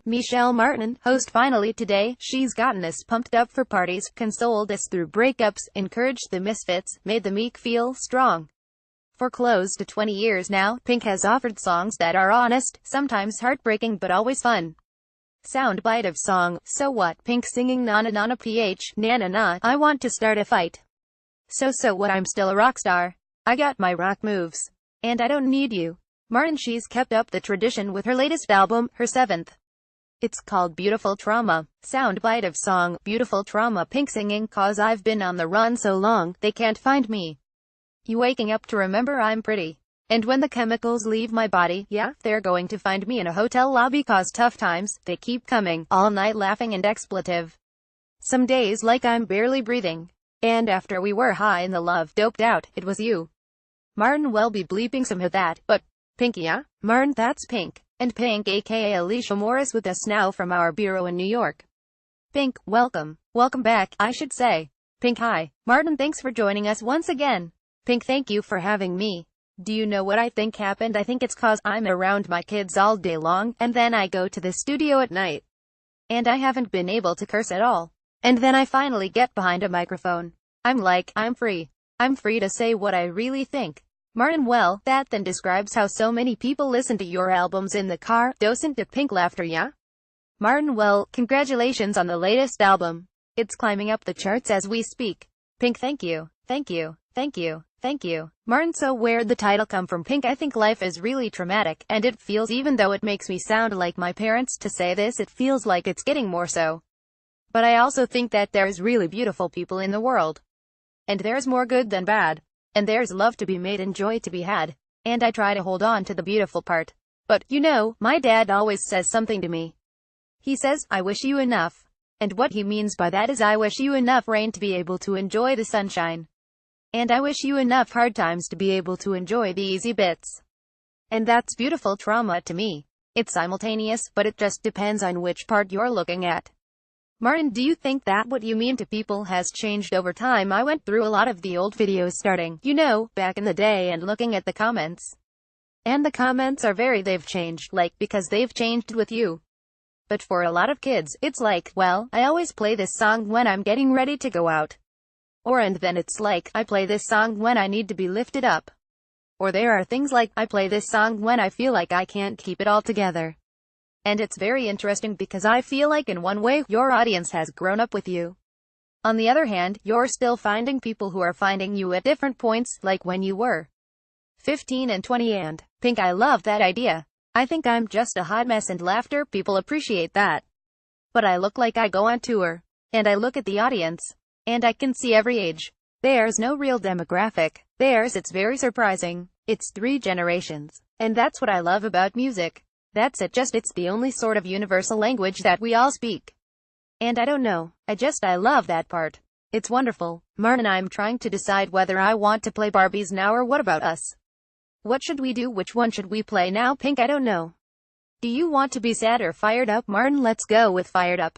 MICHEL Martin, host finally today, she's gotten us pumped up for parties, consoled us through breakups, encouraged the misfits, made the meek feel strong. For close to 20 years now, Pink has offered songs that are honest, sometimes heartbreaking but always fun. Soundbite of song, So What, Pink singing na na na na ph, na na na, I want to start a fight. So what, I'm still a rock star. I got my rock moves. And I don't need you. Martin, she's kept up the tradition with her latest album, her seventh. It's called Beautiful Trauma. Soundbite of song, Beautiful Trauma, Pink singing, cause I've been on the run so long, they can't find me. You waking up to remember I'm pretty. And when the chemicals leave my body, yeah, they're going to find me in a hotel lobby cause tough times, they keep coming, all night laughing and expletive. Some days like I'm barely breathing. And after we were high in the love, doped out, it was you. Martin will be bleeping some of that, but, Pink, yeah? Martin, that's Pink. And Pink aka Alicia Morris with us now from our bureau in New York. Pink, welcome. Welcome back, I should say. Pink, hi. Martin, thanks for joining us once again. Pink, thank you for having me. Do you know what I think happened? I think it's cause I'm around my kids all day long, and then I go to the studio at night. And I haven't been able to curse at all. And then I finally get behind a microphone. I'm like, I'm free. I'm free to say what I really think. Martin, well, that then describes how so many people listen to your albums in the car, docent to Pink laughter, yeah? Martin, well, congratulations on the latest album. It's climbing up the charts as we speak. Pink, thank you. Thank you. Thank you. Thank you. Martin, so where'd the title come from? Pink, I think life is really traumatic, and it feels, even though it makes me sound like my parents to say this, it feels like it's getting more so. But I also think that there's really beautiful people in the world. And there's more good than bad. And there's love to be made and joy to be had. And I try to hold on to the beautiful part. But, you know, my dad always says something to me. He says, I wish you enough. And what he means by that is I wish you enough rain to be able to enjoy the sunshine. And I wish you enough hard times to be able to enjoy the easy bits. And that's beautiful trauma to me. It's simultaneous, but it just depends on which part you're looking at. Martin, do you think that what you mean to people has changed over time? I went through a lot of the old videos starting, you know, back in the day and looking at the comments. And the comments are they've changed, like, because they've changed with you. But for a lot of kids, it's like, well, I always play this song when I'm getting ready to go out. Or and then it's like, I play this song when I need to be lifted up. Or there are things like, I play this song when I feel like I can't keep it all together. And it's very interesting because I feel like in one way, your audience has grown up with you. On the other hand, you're still finding people who are finding you at different points, like when you were 15 and 20 and, Pink, I love that idea. I think I'm just a hot mess and laughter, people appreciate that. But I look like I go on tour. And I look at the audience. And I can see every age. There's no real demographic. It's very surprising. It's 3 generations. And that's what I love about music. That's it, it's the only sort of universal language that we all speak. And I don't know, I love that part. It's wonderful. Martin, I'm trying to decide whether I want to play Barbies now or What About Us. What should we do? Which one should we play now? Pink, I don't know. Do you want to be sad or fired up? Martin, let's go with fired up.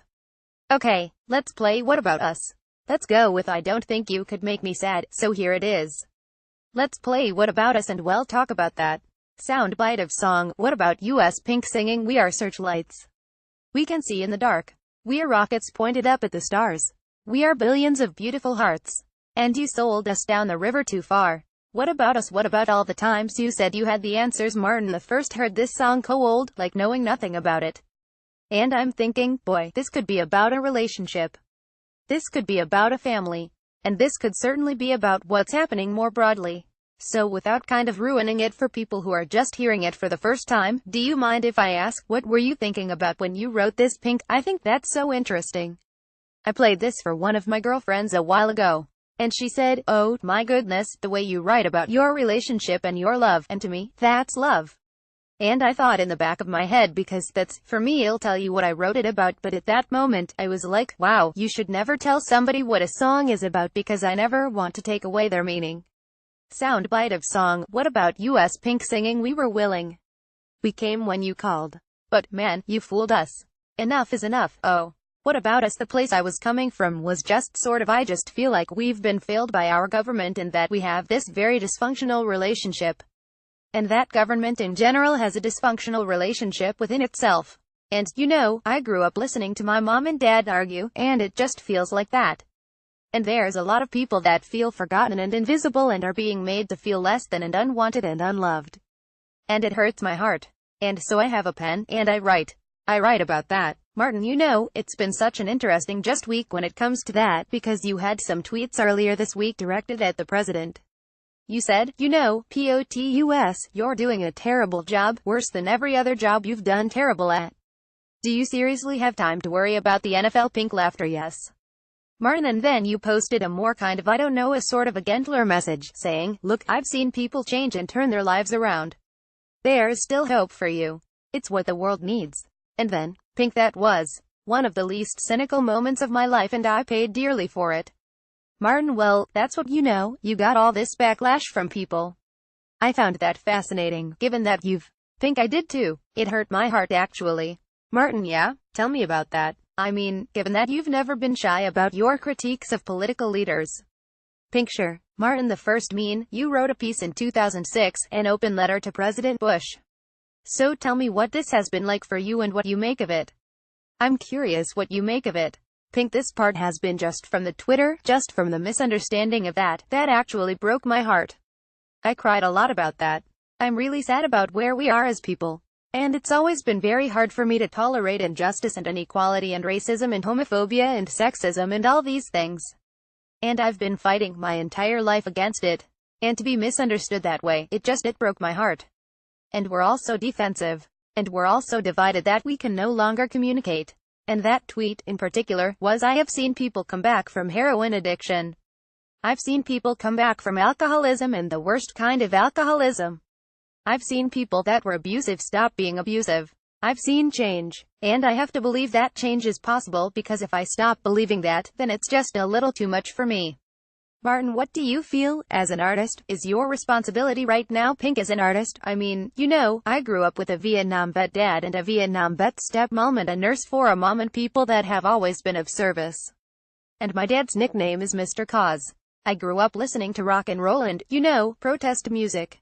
Okay, let's play What About Us. Let's go with I don't think you could make me sad, so here it is. Let's play What About Us and we'll talk about that. Soundbite of song, What About Us? Pink singing, we are searchlights. We can see in the dark. We are rockets pointed up at the stars. We are billions of beautiful hearts. And you sold us down the river too far. What about us? What about all the times you said you had the answers? Martin, the first heard this song cold, like knowing nothing about it. And I'm thinking, boy, this could be about a relationship. This could be about a family. And this could certainly be about what's happening more broadly. So without kind of ruining it for people who are just hearing it for the first time, do you mind if I ask, what were you thinking about when you wrote this? Pink, I think that's so interesting. I played this for one of my girlfriends a while ago. And she said, oh, my goodness, the way you write about your relationship and your love, and to me, that's love. And I thought in the back of my head, because that's, for me, I'll tell you what I wrote it about, but at that moment, I was like, wow, you should never tell somebody what a song is about because I never want to take away their meaning. Soundbite of song, What About Us? Pink singing, we were willing. We came when you called. But, man, you fooled us. Enough is enough, oh. What about us? The place I was coming from was just sort of, I just feel like we've been failed by our government and that we have this very dysfunctional relationship. And that government in general has a dysfunctional relationship within itself. And, you know, I grew up listening to my mom and dad argue, and it just feels like that. And there's a lot of people that feel forgotten and invisible and are being made to feel less than and unwanted and unloved. And it hurts my heart. And so I have a pen, and I write. I write about that. Martin, you know, it's been such an interesting just week when it comes to that, because you had some tweets earlier this week directed at the president. You said, you know, POTUS, you're doing a terrible job, worse than every other job you've done terrible at. Do you seriously have time to worry about the NFL? Pink laughter. Yes. Martin, and then you posted a more kind of, I don't know, a sort of a gentler message, saying, look, I've seen people change and turn their lives around. There's still hope for you. It's what the world needs. And then, Pink, that was one of the least cynical moments of my life, and I paid dearly for it. Martin, well, that's what, you know, you got all this backlash from people. I found that fascinating, given that you've... Pink, I did too. It hurt my heart, actually. Martin, yeah? Tell me about that. I mean, given that you've never been shy about your critiques of political leaders. Pink, sure. Martin, the first mean, you wrote a piece in 2006, an open letter to President Bush. So tell me what this has been like for you and what you make of it. I'm curious what you make of it. Pink, this part has been just from the Twitter, just from the misunderstanding of that actually broke my heart. I cried a lot about that. I'm really sad about where we are as people. And it's always been very hard for me to tolerate injustice and inequality and racism and homophobia and sexism and all these things. And I've been fighting my entire life against it. And to be misunderstood that way, it broke my heart. And we're all so defensive. And we're all so divided that we can no longer communicate. And that tweet, in particular, was, I have seen people come back from heroin addiction. I've seen people come back from alcoholism, and the worst kind of alcoholism. I've seen people that were abusive stop being abusive. I've seen change. And I have to believe that change is possible, because if I stop believing that, then it's just a little too much for me. Martin, what do you feel, as an artist, is your responsibility right now? Pink, as an artist, I mean, you know, I grew up with a Vietnam vet dad and a Vietnam vet stepmom and a nurse for a mom and people that have always been of service. And my dad's nickname is Mr. Cause. I grew up listening to rock and roll and, you know, protest music.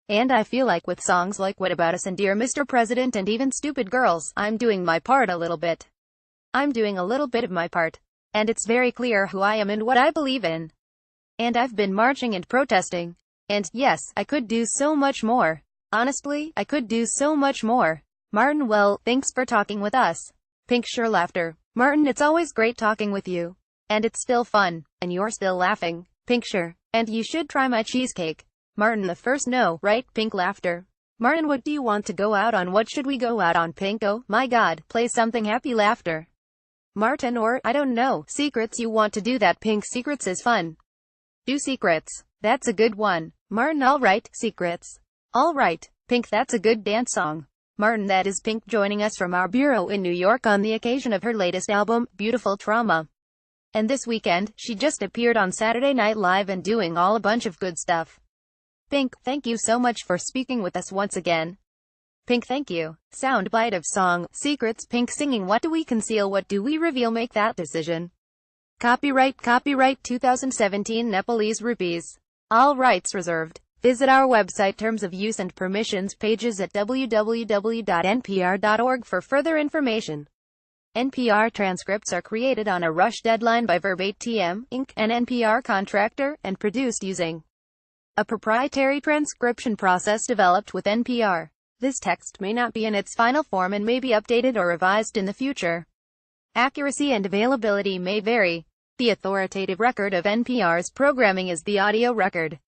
And I feel like with songs like What About Us and Dear Mr. President and even Stupid Girls, I'm doing my part a little bit. I'm doing a little bit of my part. And it's very clear who I am and what I believe in. And I've been marching and protesting. And, yes, I could do so much more. Honestly, I could do so much more. Martin, well, thanks for talking with us. Pink, sure. Laughter. Martin, it's always great talking with you. And it's still fun. And you're still laughing. Pink, sure. And you should try my cheesecake. Martin, the first no, right? Pink, laughter. Martin, what do you want to go out on? What should we go out on? Pink, oh, my God, play something happy. Laughter. Martin, or, I don't know, secrets. You want to do that? Pink, secrets is fun. Do secrets. That's a good one. Martin, alright, secrets. Alright. Pink, that's a good dance song. Martin, that is Pink joining us from our bureau in New York on the occasion of her latest album, Beautiful Trauma. And this weekend, she just appeared on Saturday Night Live and doing all a bunch of good stuff. Pink, thank you so much for speaking with us once again. Pink, thank you. Soundbite of song, Secrets. Pink singing What Do We Conceal, What Do We Reveal? Make that decision. Copyright 2017 Nepalese rupees. All rights reserved. Visit our website Terms of Use and Permissions pages at www.npr.org for further information. NPR transcripts are created on a rush deadline by Verbatim, Inc., an NPR contractor, and produced using a proprietary transcription process developed with NPR. This text may not be in its final form and may be updated or revised in the future. Accuracy and availability may vary. The authoritative record of NPR's programming is the audio record.